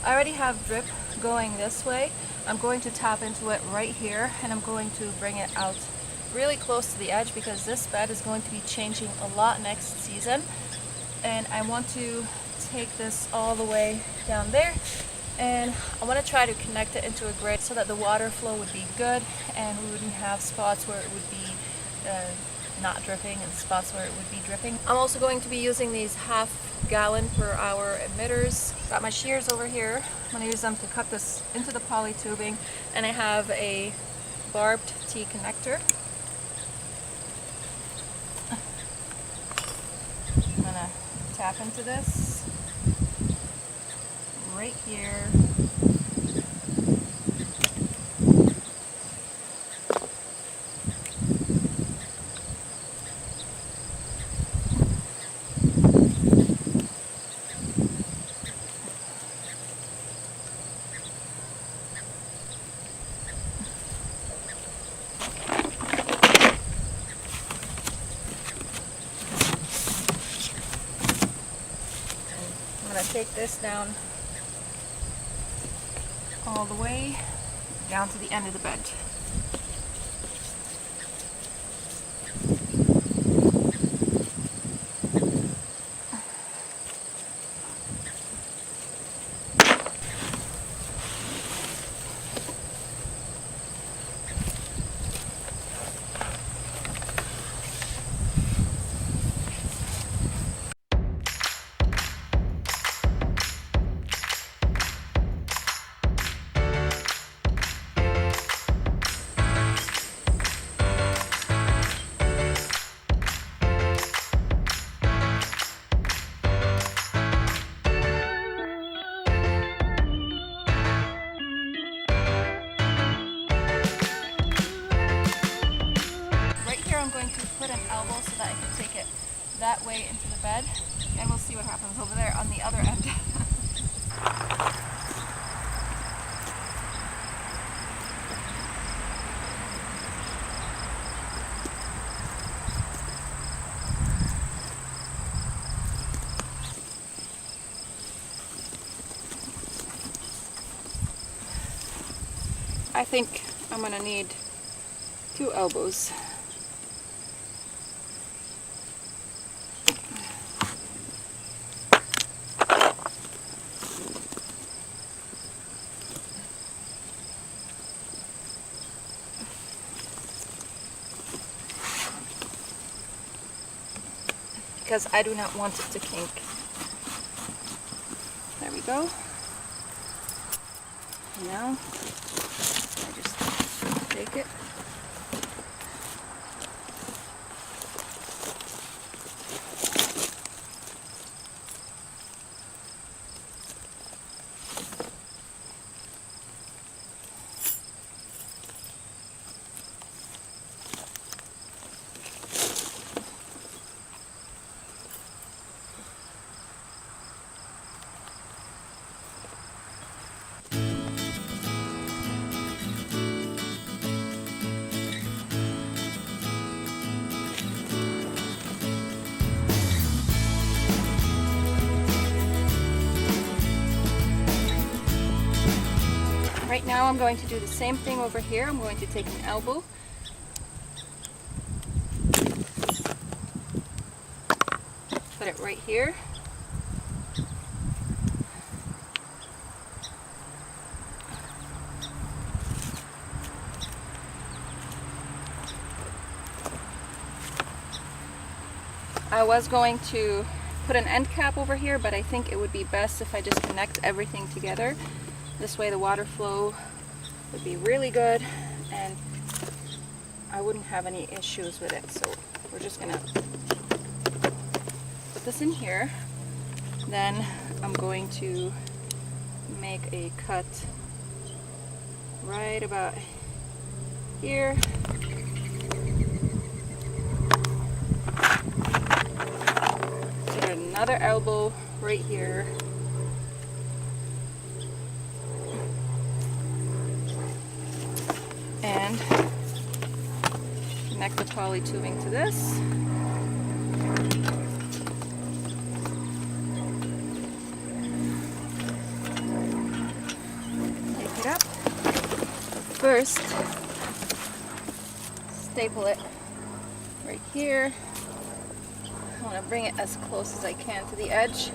I already have drip going this way. I'm going to tap into it right here, and I'm going to bring it out really close to the edge because this bed is going to be changing a lot next season, and I want to take this all the way down there, and I want to try to connect it into a grid so that the water flow would be good and we wouldn't have spots where it would be not dripping and spots where it would be dripping. I'm also going to be using these 1/2 gallon per hour emitters. Got my shears over here. I'm going to use them to cut this into the poly tubing, and I have a barbed T connector. I'm going to tap into this right here. Take this down all the way down to the end of the bed. I'm going to put an elbow so that I can take it that way into the bed, and we'll see what happens over there on the other end. I think I'm going to need 2 elbows. Because I do not want it to kink. There we go. And now I just take it. Right now I'm going to do the same thing over here. I'm going to take an elbow, put it right here, I was going to put an end cap over here, but I think it would be best if I just connect everything together. This way the water flow would be really good and I wouldn't have any issues with it. So we're just gonna put this in here. Then I'm going to make a cut right about here. Put another elbow right here. And connect the poly tubing to this. first staple it right here. I want to bring it as close as I can to the edge.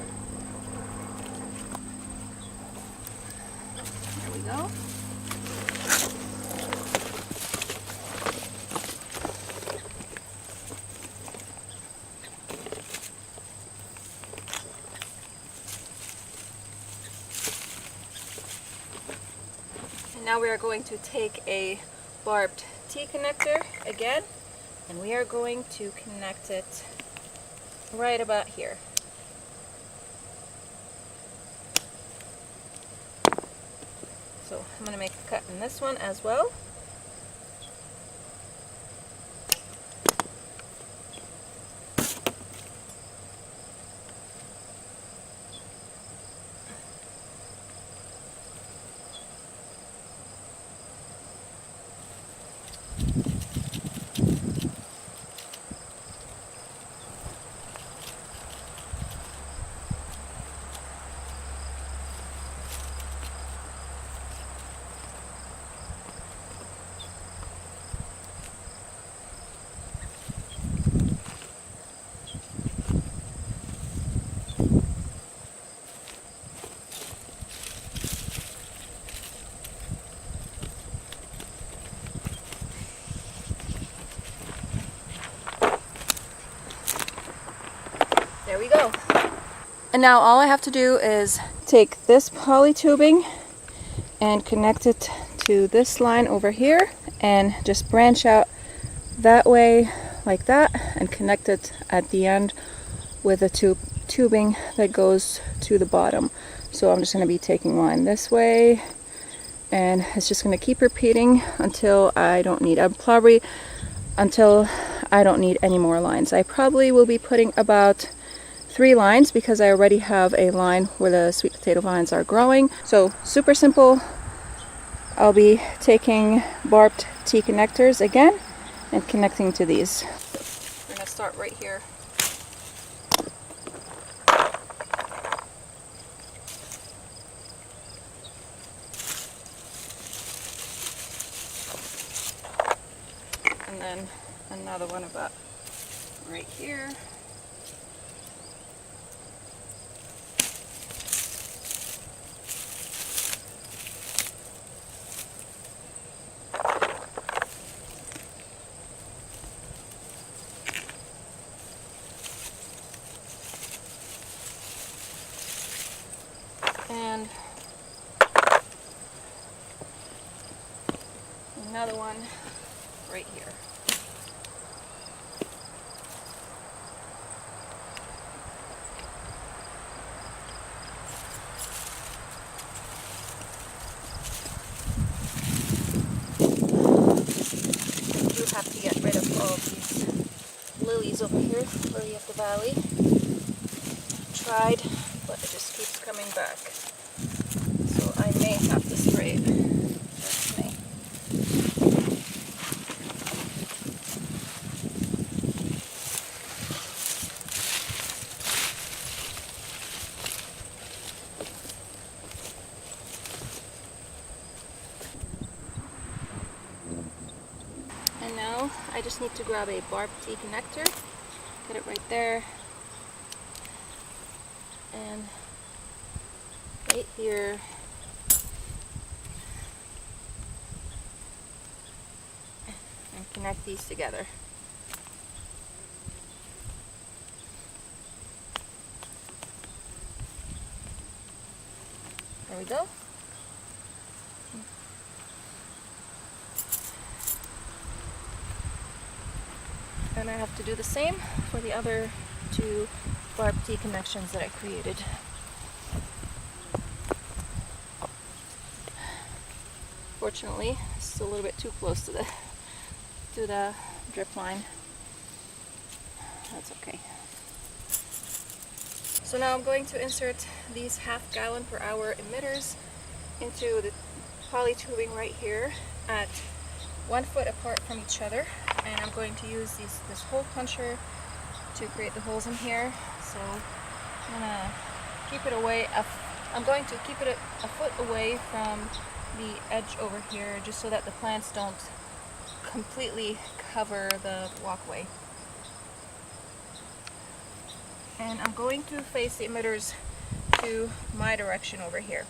There we go. And now we are going to take a barbed T-connector again, and we are going to connect it right about here. So I'm going to make a cut in this one as well. There we go. And now all I have to do is take this poly tubing and connect it to this line over here and just branch out that way like that and connect it at the end with a tubing that goes to the bottom. So I'm just going to be taking one this way, and it's just going to keep repeating until I don't need any more lines. I probably will be putting about 3 lines because I already have a line where the sweet potato vines are growing. So super simple. I'll be taking barbed T connectors again and connecting to these. We're going to start right here. And then another one about right here. And another one right here. I do have to get rid of all these lilies over here, lily of the valley. Tried, but it just keeps coming back. So I may have to spray it. That's me. And now I just need to grab a barbed T connector, get it right there, and right here. And connect these together. There we go. And I have to do the same for the other 2 barbed T connections that I created. Fortunately, it's a little bit too close to the drip line. That's okay. So now I'm going to insert these 1/2 gallon per hour emitters into the poly tubing right here at 1 foot apart from each other, and I'm going to use this hole puncher to create the holes in here. So I'm going to keep it a foot away from the edge over here just so that the plants don't completely cover the walkway. And I'm going to face the emitters to my direction over here.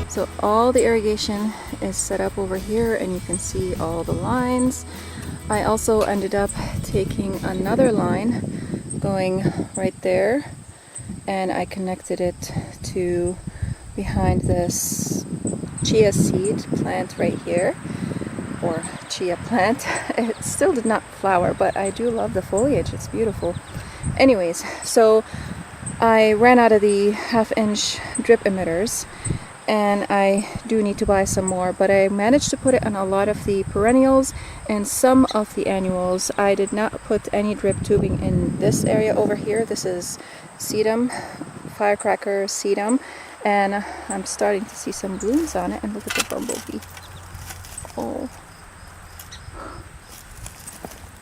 So all the irrigation is set up over here and you can see all the lines. I also ended up taking another line going right there and I connected it to behind this chia seed plant right here, or chia plant. It still did not flower, but I do love the foliage, it's beautiful. Anyways, so I ran out of the 1/2-inch drip emitters and I do need to buy some more, but I managed to put it on a lot of the perennials and some of the annuals. I did not put any drip tubing in this area over here. This is sedum, firecracker sedum, and I'm starting to see some blooms on it. And look at the bumblebee. Oh,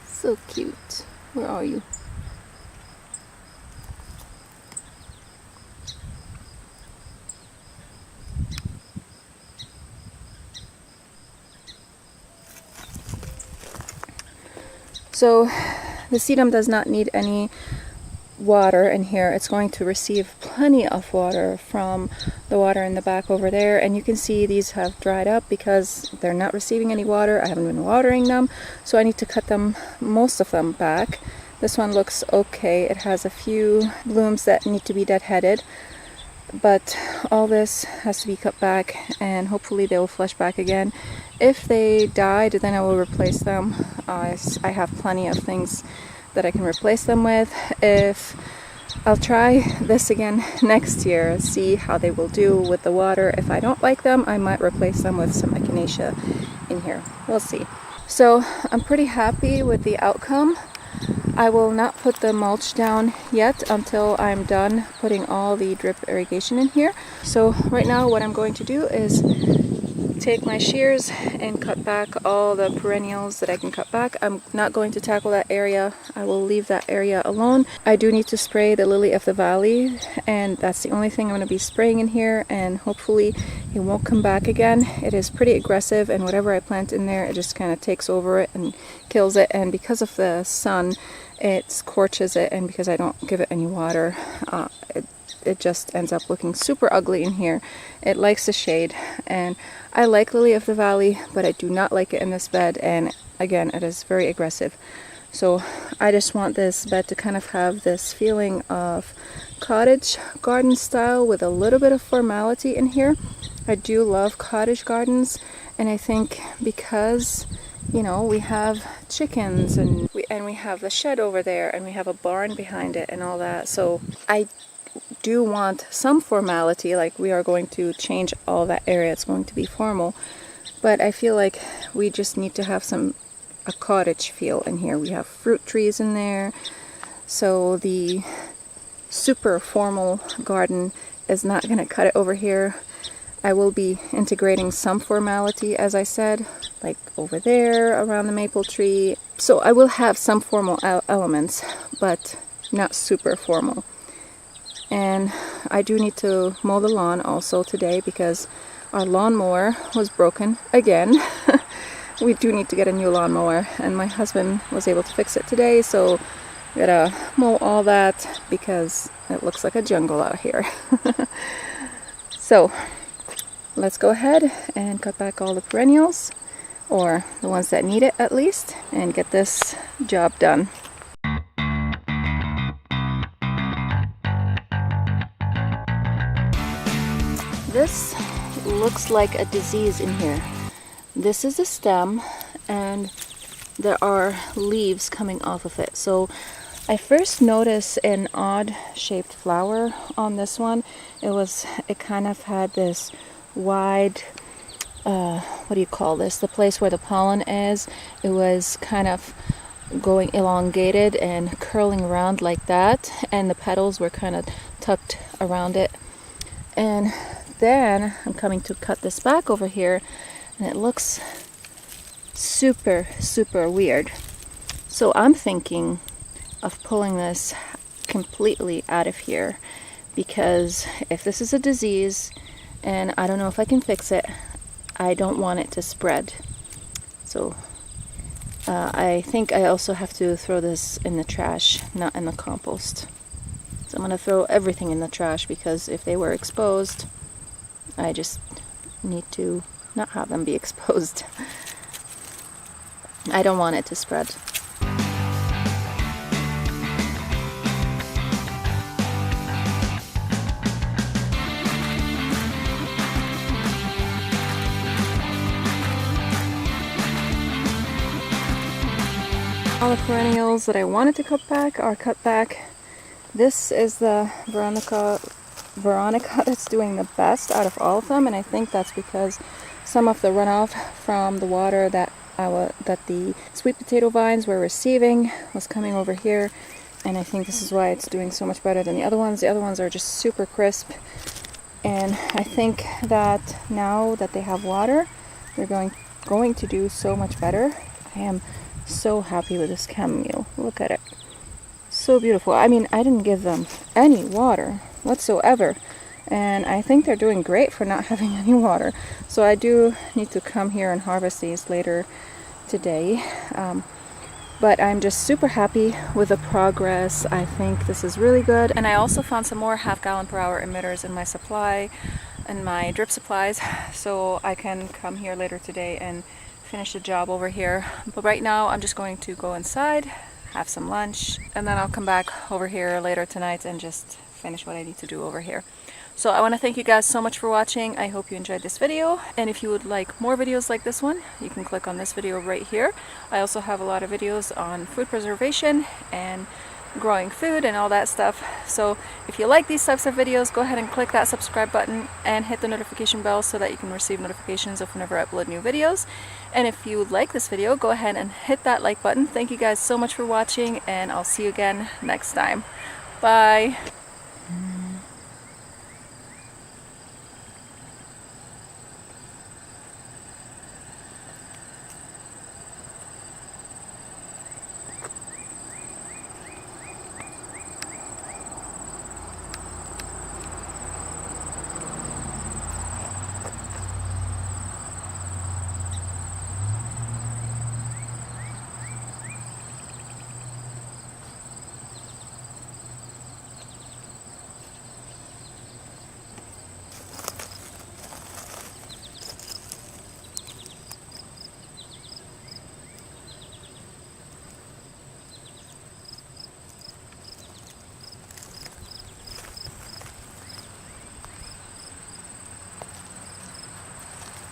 so cute. Where are you? So the sedum does not need any water in here. It's going to receive plenty of water from the water in the back over there, and you can see these have dried up because they're not receiving any water. I haven't been watering them, so I need to cut them, most of them, back. This one looks okay. It has a few blooms that need to be deadheaded, but all this has to be cut back and hopefully they will flush back again. If they died, then I will replace them. I have plenty of things that I can replace them with. If I'll try this again next year, see how they will do with the water. If I don't like them, I might replace them with some echinacea in here. We'll see. So I'm pretty happy with the outcome. I will not put the mulch down yet until I'm done putting all the drip irrigation in here. So right now what I'm going to do is take my shears and cut back all the perennials that I can cut back. I'm not going to tackle that area. I will leave that area alone. I do need to spray the lily of the valley, and that's the only thing I'm going to be spraying in here, and hopefully it won't come back again. It is pretty aggressive, and whatever I plant in there, it just kind of takes over it and kills it, and because of the sun, it scorches it, and because I don't give it any water, it just ends up looking super ugly in here. It likes the shade, and I like lily of the valley, but I do not like it in this bed, and again, it is very aggressive. So I just want this bed to kind of have this feeling of cottage garden style with a little bit of formality in here. I do love cottage gardens, and I think because, you know, we have chickens and we have the shed over there and we have a barn behind it and all that, so I do want some formality. Like, we are going to change all that area, it's going to be formal, but I feel like we just need to have a cottage feel in here. We have fruit trees in there, so the super formal garden is not going to cut it over here. I will be integrating some formality, as I said, like over there around the maple tree. So I will have some formal elements, but not super formal. And I do need to mow the lawn also today because our lawnmower was broken again. We do need to get a new lawnmower, and my husband was able to fix it today, so we gotta mow all that because it looks like a jungle out here. So let's go ahead and cut back all the perennials, or the ones that need it at least, and get this job done. This looks like a disease in here. This is a stem and there are leaves coming off of it. So I first noticed an odd shaped flower on this one. It kind of had this wide, what do you call this? The place where the pollen is. It was kind of going elongated and curling around like that, and the petals were kind of tucked around it. And then I'm coming to cut this back over here, and it looks super weird. So I'm thinking of pulling this completely out of here, because if this is a disease and I don't know if I can fix it, I don't want it to spread. So I think I also have to throw this in the trash, not in the compost. So I'm going to throw everything in the trash, because if they were exposed, I just need to not have them be exposed. I don't want it to spread. All the perennials that I wanted to cut back are cut back. This is the Veronica that's doing the best out of all of them, and I think that's because some of the runoff from the water that the sweet potato vines were receiving was coming over here, and I think this is why it's doing so much better than the other ones. The other ones are just super crisp, and I think that now that they have water, they're going to do so much better. I am so happy with this chamomile. Look at it. So beautiful. I mean, I didn't give them any water whatsoever, and I think they're doing great for not having any water. So I do need to come here and harvest these later today, but I'm just super happy with the progress. I think this is really good, and I also found some more half-gallon per hour emitters in my supply and my drip supplies, so I can come here later today and finish the job over here. But right now I'm just going to go inside, have some lunch, and then I'll come back over here later tonight and just finish what I need to do over here. So I want to thank you guys so much for watching. I hope you enjoyed this video, and if you would like more videos like this one, you can click on this video right here. I also have a lot of videos on food preservation and growing food and all that stuff. So if you like these types of videos, go ahead and click that subscribe button and hit the notification bell so that you can receive notifications of whenever I upload new videos. And if you like this video, go ahead and hit that like button. Thank you guys so much for watching, and I'll see you again next time. Bye!